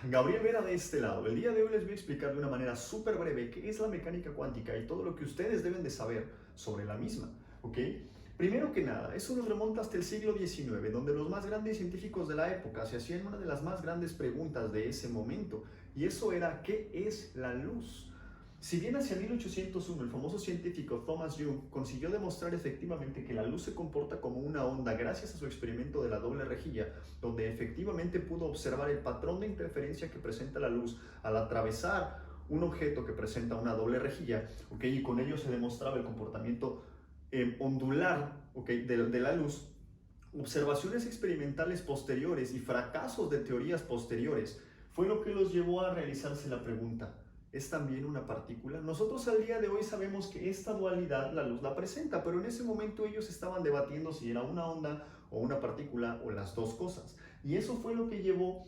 Gabriel Vera de este lado. El día de hoy les voy a explicar de una manera súper breve qué es la mecánica cuántica y todo lo que ustedes deben de saber sobre la misma, ¿ok? Primero que nada, eso nos remonta hasta el siglo XIX, donde los más grandes científicos de la época se hacían una de las más grandes preguntas de ese momento, y eso era, ¿qué es la luz? Si bien hacia 1801 el famoso científico Thomas Young consiguió demostrar efectivamente que la luz se comporta como una onda gracias a su experimento de la doble rejilla, donde efectivamente pudo observar el patrón de interferencia que presenta la luz al atravesar un objeto que presenta una doble rejilla, ¿okay? Y con ello se demostraba el comportamiento ondular, ¿okay? de la luz. Observaciones experimentales posteriores y fracasos de teorías posteriores fue lo que los llevó a realizarse la pregunta: ¿es también una partícula? Nosotros al día de hoy sabemos que esta dualidad la luz la presenta, pero en ese momento ellos estaban debatiendo si era una onda o una partícula o las dos cosas. Y eso fue lo que llevó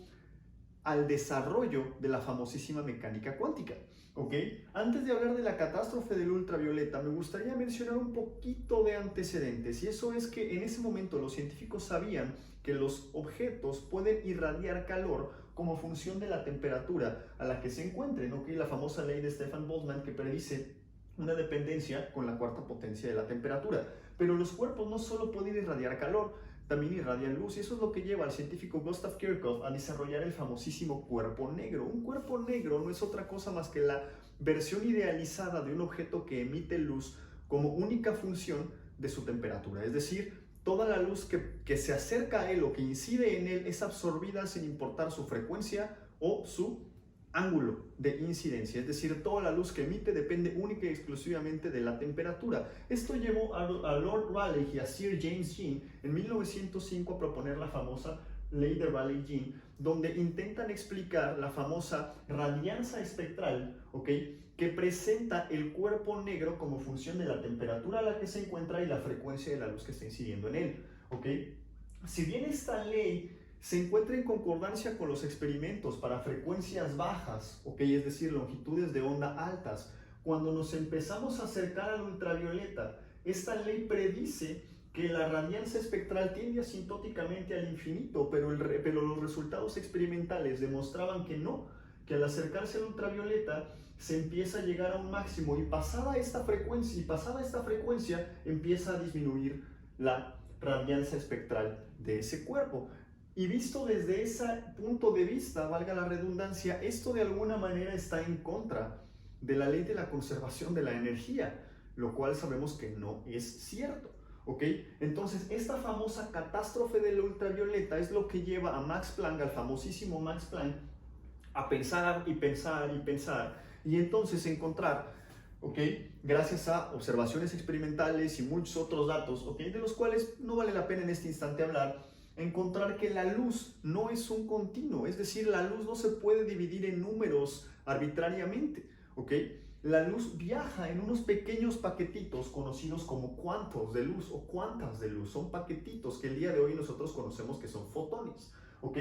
al desarrollo de la famosísima mecánica cuántica. ¿Ok? Antes de hablar de la catástrofe del ultravioleta, me gustaría mencionar un poquito de antecedentes, y eso es que en ese momento los científicos sabían que los objetos pueden irradiar calor como función de la temperatura a la que se encuentren, ¿ok? La famosa ley de Stefan Boltzmann, que predice una dependencia con la cuarta potencia de la temperatura. Pero los cuerpos no solo pueden irradiar calor, también irradian luz, y eso es lo que lleva al científico Gustav Kirchhoff a desarrollar el famosísimo cuerpo negro. Un cuerpo negro no es otra cosa más que la versión idealizada de un objeto que emite luz como única función de su temperatura. Es decir, toda la luz que se acerca a él o que incide en él es absorbida sin importar su frecuencia o su ángulo de incidencia, es decir, toda la luz que emite depende única y exclusivamente de la temperatura. Esto llevó a Lord Rayleigh y a Sir James Jean en 1905 a proponer la famosa ley de Rayleigh-Jean, donde intentan explicar la famosa radianza espectral, ¿ok?, que presenta el cuerpo negro como función de la temperatura a la que se encuentra y la frecuencia de la luz que está incidiendo en él, ¿ok? Si bien esta ley se encuentra en concordancia con los experimentos para frecuencias bajas, ¿okay? Es decir, longitudes de onda altas, cuando nos empezamos a acercar al ultravioleta, esta ley predice que la radiancia espectral tiende asintóticamente al infinito, pero los resultados experimentales demostraban que no, que al acercarse al ultravioleta se empieza a llegar a un máximo, y pasada esta frecuencia empieza a disminuir la radiancia espectral de ese cuerpo. Y visto desde ese punto de vista, valga la redundancia, esto de alguna manera está en contra de la ley de la conservación de la energía, lo cual sabemos que no es cierto, ¿ok? Entonces, esta famosa catástrofe del ultravioleta es lo que lleva a Max Planck, al famosísimo Max Planck, a pensar y pensar y pensar, y entonces encontrar, ¿ok?, gracias a observaciones experimentales y muchos otros datos, ¿ok?, de los cuales no vale la pena en este instante hablar, encontrar que la luz no es un continuo, es decir, la luz no se puede dividir en números arbitrariamente, ¿ok? La luz viaja en unos pequeños paquetitos conocidos como cuantos de luz o cuantas de luz. Son paquetitos que el día de hoy nosotros conocemos que son fotones, ¿ok?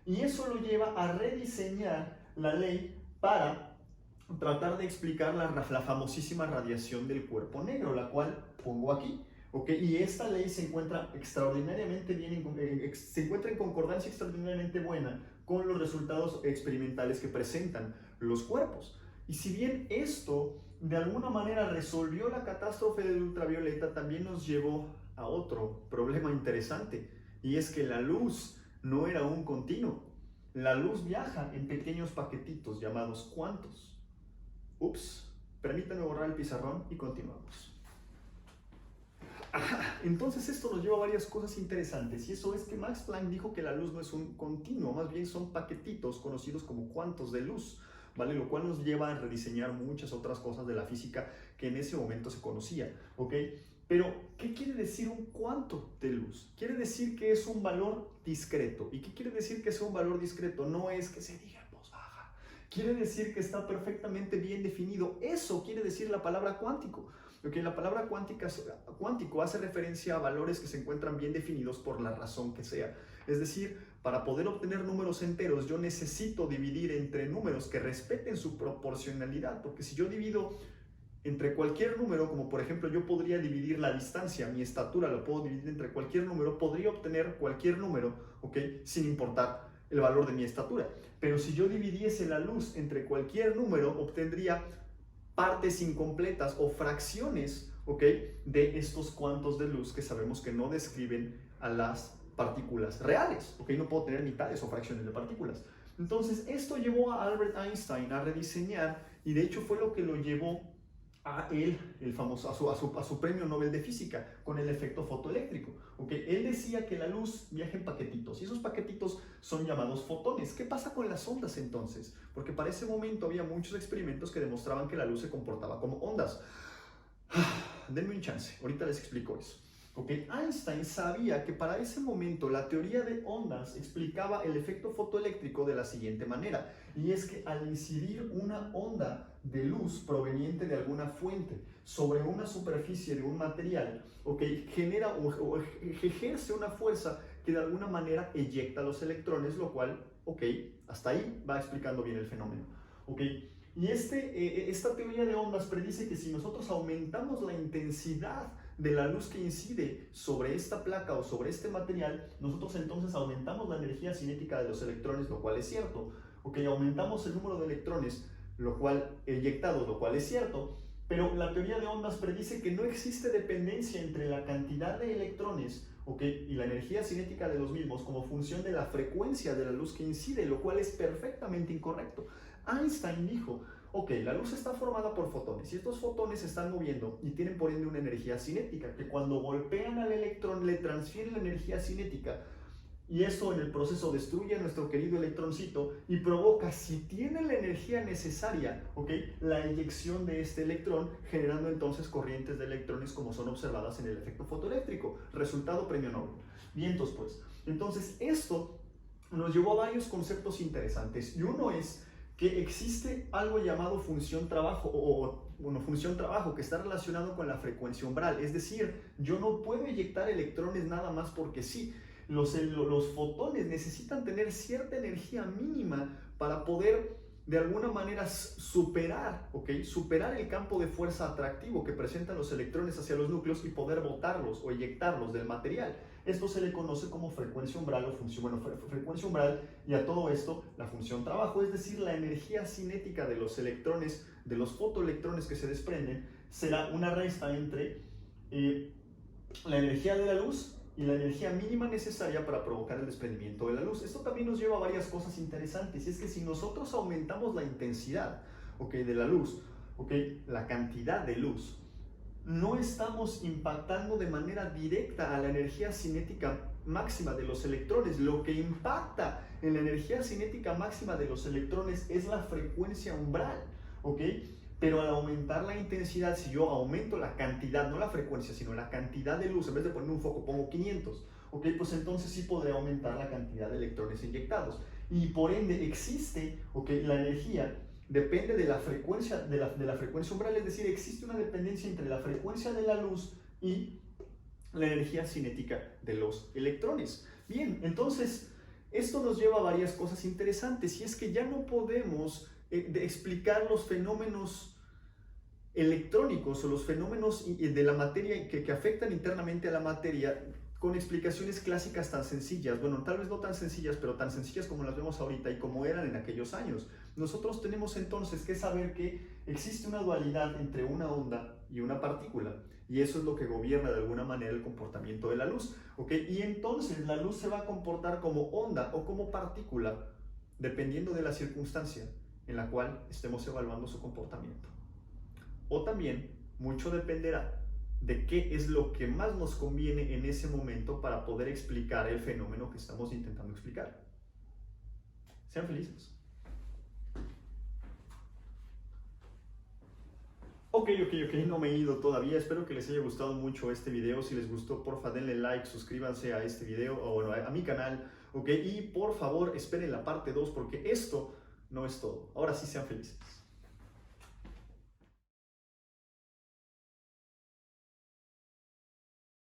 Y eso lo lleva a rediseñar la ley para tratar de explicar la famosísima radiación del cuerpo negro, la cual pongo aquí. ¿Okay? Y esta ley se encuentra extraordinariamente bien, se encuentra en concordancia extraordinariamente buena con los resultados experimentales que presentan los cuerpos. Y si bien esto de alguna manera resolvió la catástrofe del ultravioleta, también nos llevó a otro problema interesante, y es que la luz no era un continuo. La luz viaja en pequeños paquetitos llamados cuantos. Ups, permítanme borrar el pizarrón y continuamos. Entonces esto nos lleva a varias cosas interesantes, y eso es que Max Planck dijo que la luz no es un continuo, más bien son paquetitos conocidos como cuantos de luz, ¿vale? Lo cual nos lleva a rediseñar muchas otras cosas de la física que en ese momento se conocía, ¿ok? Pero, ¿qué quiere decir un cuanto de luz? Quiere decir que es un valor discreto. ¿Y qué quiere decir que sea un valor discreto? No es que se diga en voz baja. Quiere decir que está perfectamente bien definido. Eso quiere decir la palabra cuántico. Okay, la palabra cuántico hace referencia a valores que se encuentran bien definidos por la razón que sea. Es decir, para poder obtener números enteros, yo necesito dividir entre números que respeten su proporcionalidad, porque si yo divido entre cualquier número, como por ejemplo yo podría dividir la distancia, mi estatura, lo puedo dividir entre cualquier número, podría obtener cualquier número, ¿ok?, sin importar el valor de mi estatura. Pero si yo dividiese la luz entre cualquier número, obtendría partes incompletas o fracciones, ¿ok?, de estos cuantos de luz que sabemos que no describen a las partículas reales, ¿ok? No puedo tener mitades o fracciones de partículas. Entonces, esto llevó a Albert Einstein a rediseñar, y de hecho fue lo que lo llevó a él, el famoso, a su premio Nobel de Física, con el efecto fotoeléctrico. ¿Okay? Él decía que la luz viaja en paquetitos, y esos paquetitos son llamados fotones. ¿Qué pasa con las ondas entonces? Porque para ese momento había muchos experimentos que demostraban que la luz se comportaba como ondas. Denme un chance, ahorita les explico eso. Okay. Einstein sabía que para ese momento la teoría de ondas explicaba el efecto fotoeléctrico de la siguiente manera, y es que al incidir una onda de luz proveniente de alguna fuente sobre una superficie de un material, okay, genera o ejerce una fuerza que de alguna manera eyecta los electrones, lo cual, okay, hasta ahí va explicando bien el fenómeno. Okay. Y esta teoría de ondas predice que si nosotros aumentamos la intensidad de la luz que incide sobre esta placa o sobre este material, nosotros entonces aumentamos la energía cinética de los electrones, lo cual es cierto. Ok, aumentamos el número de electrones, lo cual eyectados, lo cual es cierto. Pero la teoría de ondas predice que no existe dependencia entre la cantidad de electrones, okay, y la energía cinética de los mismos como función de la frecuencia de la luz que incide, lo cual es perfectamente incorrecto. Einstein dijo, ok, la luz está formada por fotones y estos fotones se están moviendo y tienen por ende una energía cinética que cuando golpean al electrón le transfieren la energía cinética, y eso en el proceso destruye a nuestro querido electroncito y provoca, si tiene la energía necesaria, ¿okay?, la eyección de este electrón, generando entonces corrientes de electrones como son observadas en el efecto fotoeléctrico. Resultado, premio Nobel. Vientos pues. Entonces esto nos llevó a varios conceptos interesantes, y uno es que existe algo llamado función trabajo función trabajo que está relacionado con la frecuencia umbral. Es decir, yo no puedo eyectar electrones nada más porque sí. Los fotones necesitan tener cierta energía mínima para poder de alguna manera superar el campo de fuerza atractivo que presentan los electrones hacia los núcleos y poder botarlos o eyectarlos del material. Esto se le conoce como frecuencia umbral o función, frecuencia umbral, y a todo esto la función trabajo, es decir, la energía cinética de los electrones, de los fotoelectrones que se desprenden, será una resta entre la energía de la luz y la energía mínima necesaria para provocar el desprendimiento de la luz. Esto también nos lleva a varias cosas interesantes, y es que si nosotros aumentamos la intensidad, de la luz, la cantidad de luz, no estamos impactando de manera directa a la energía cinética máxima de los electrones. Lo que impacta en la energía cinética máxima de los electrones es la frecuencia umbral, pero al aumentar la intensidad, si yo aumento la cantidad, no la frecuencia, sino la cantidad de luz, en vez de poner un foco, pongo 500, pues entonces sí podré aumentar la cantidad de electrones inyectados. Y por ende existe, la energía depende de la frecuencia, de la frecuencia umbral, es decir, existe una dependencia entre la frecuencia de la luz y la energía cinética de los electrones. Bien, entonces, esto nos lleva a varias cosas interesantes, y es que ya no podemos explicar los fenómenos electrónicos o los fenómenos de la materia que afectan internamente a la materia con explicaciones clásicas tan sencillas. Bueno, tal vez no tan sencillas, pero tan sencillas como las vemos ahorita y como eran en aquellos años. Nosotros tenemos entonces que saber que existe una dualidad entre una onda y una partícula, y eso es lo que gobierna de alguna manera el comportamiento de la luz, y entonces la luz se va a comportar como onda o como partícula dependiendo de la circunstancia en la cual estemos evaluando su comportamiento. O también mucho dependerá de qué es lo que más nos conviene en ese momento para poder explicar el fenómeno que estamos intentando explicar. Sean felices. Ok, no me he ido todavía. Espero que les haya gustado mucho este video. Si les gustó, porfa, denle like, suscríbanse a este video, o bueno, a mi canal, y por favor, esperen la parte 2, porque esto no es todo. Ahora sí, sean felices.